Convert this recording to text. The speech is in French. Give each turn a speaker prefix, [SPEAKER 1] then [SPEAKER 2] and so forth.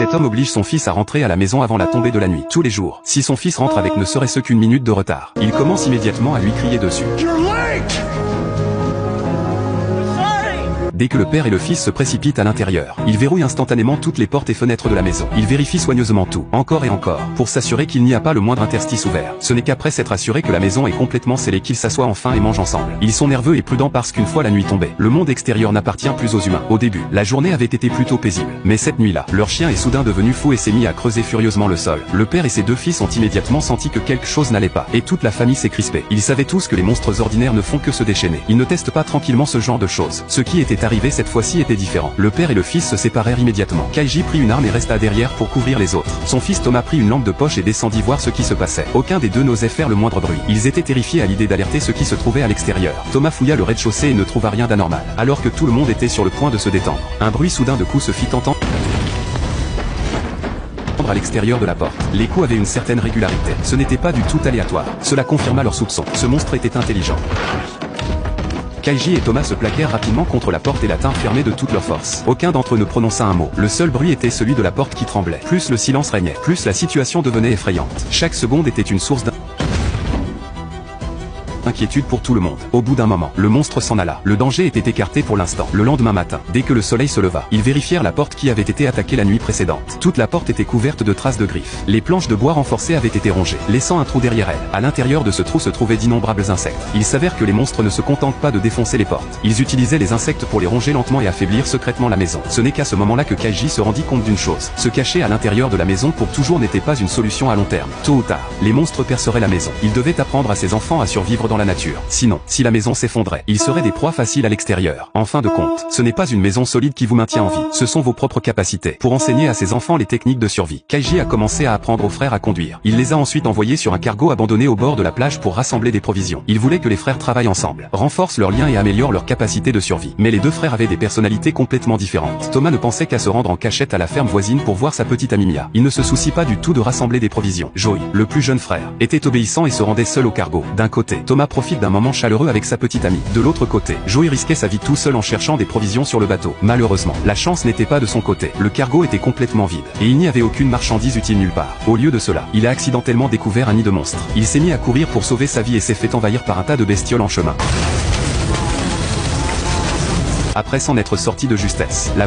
[SPEAKER 1] Cet homme oblige son fils à rentrer à la maison avant la tombée de la nuit, tous les jours. Si son fils rentre avec ne serait-ce qu'une minute de retard, il commence immédiatement à lui crier dessus. Dès que le père et le fils se précipitent à l'intérieur, il verrouille instantanément toutes les portes et fenêtres de la maison. Il vérifie soigneusement tout, encore et encore, pour s'assurer qu'il n'y a pas le moindre interstice ouvert. Ce n'est qu'après s'être assuré que la maison est complètement scellée qu'ils s'assoient enfin et mangent ensemble. Ils sont nerveux et prudents parce qu'une fois la nuit tombée, le monde extérieur n'appartient plus aux humains. Au début, la journée avait été plutôt paisible. Mais cette nuit-là, leur chien est soudain devenu fou et s'est mis à creuser furieusement le sol. Le père et ses deux fils ont immédiatement senti que quelque chose n'allait pas. Et toute la famille s'est crispée. Ils savaient tous que les monstres ordinaires ne font que se déchaîner. Ils ne testent pas tranquillement ce genre de choses. Ce qui était arrivé cette fois-ci était différent. Le père et le fils se séparèrent immédiatement. Kaiji prit une arme et resta derrière pour couvrir les autres. Son fils Thomas prit une lampe de poche et descendit voir ce qui se passait. Aucun des deux n'osait faire le moindre bruit. Ils étaient terrifiés à l'idée d'alerter ceux qui se trouvaient à l'extérieur. Thomas fouilla le rez-de-chaussée et ne trouva rien d'anormal, alors que tout le monde était sur le point de se détendre. Un bruit soudain de coups se fit entendre à l'extérieur de la porte. Les coups avaient une certaine régularité. Ce n'était pas du tout aléatoire. Cela confirma leurs soupçons. Ce monstre était intelligent. Kaiji et Thomas se plaquèrent rapidement contre la porte et la tinrent fermée de toute leur force. Aucun d'entre eux ne prononça un mot. Le seul bruit était celui de la porte qui tremblait. Plus le silence régnait, plus la situation devenait effrayante. Chaque seconde était une source d'inquiétude pour tout le monde. Au bout d'un moment, le monstre s'en alla. Le danger était écarté pour l'instant. Le lendemain matin, dès que le soleil se leva, ils vérifièrent la porte qui avait été attaquée la nuit précédente. Toute la porte était couverte de traces de griffes. Les planches de bois renforcées avaient été rongées, laissant un trou derrière elle. À l'intérieur de ce trou se trouvaient d'innombrables insectes. Il s'avère que les monstres ne se contentent pas de défoncer les portes. Ils utilisaient les insectes pour les ronger lentement et affaiblir secrètement la maison. Ce n'est qu'à ce moment-là que Kaiji se rendit compte d'une chose. Se cacher à l'intérieur de la maison pour toujours n'était pas une solution à long terme. Tôt ou tard, les monstres perceraient la maison. Il devait apprendre à ses enfants à survivre dans la nature. Sinon, si la maison s'effondrait, ils seraient des proies faciles à l'extérieur. En fin de compte, ce n'est pas une maison solide qui vous maintient en vie, ce sont vos propres capacités. Pour enseigner à ses enfants les techniques de survie, Kaiji a commencé à apprendre aux frères à conduire. Il les a ensuite envoyés sur un cargo abandonné au bord de la plage pour rassembler des provisions. Il voulait que les frères travaillent ensemble, renforcent leurs liens et améliorent leur capacité de survie. Mais les deux frères avaient des personnalités complètement différentes. Thomas ne pensait qu'à se rendre en cachette à la ferme voisine pour voir sa petite amie Mia. Il ne se soucie pas du tout de rassembler des provisions. Joey, le plus jeune frère, était obéissant et se rendait seul au cargo. D'un côté, Thomas profite d'un moment chaleureux avec sa petite amie. De l'autre côté, Joey risquait sa vie tout seul en cherchant des provisions sur le bateau. Malheureusement, la chance n'était pas de son côté. Le cargo était complètement vide, et il n'y avait aucune marchandise utile nulle part. Au lieu de cela, il a accidentellement découvert un nid de monstres. Il s'est mis à courir pour sauver sa vie et s'est fait envahir par un tas de bestioles en chemin. Après s'en être sorti de justesse, la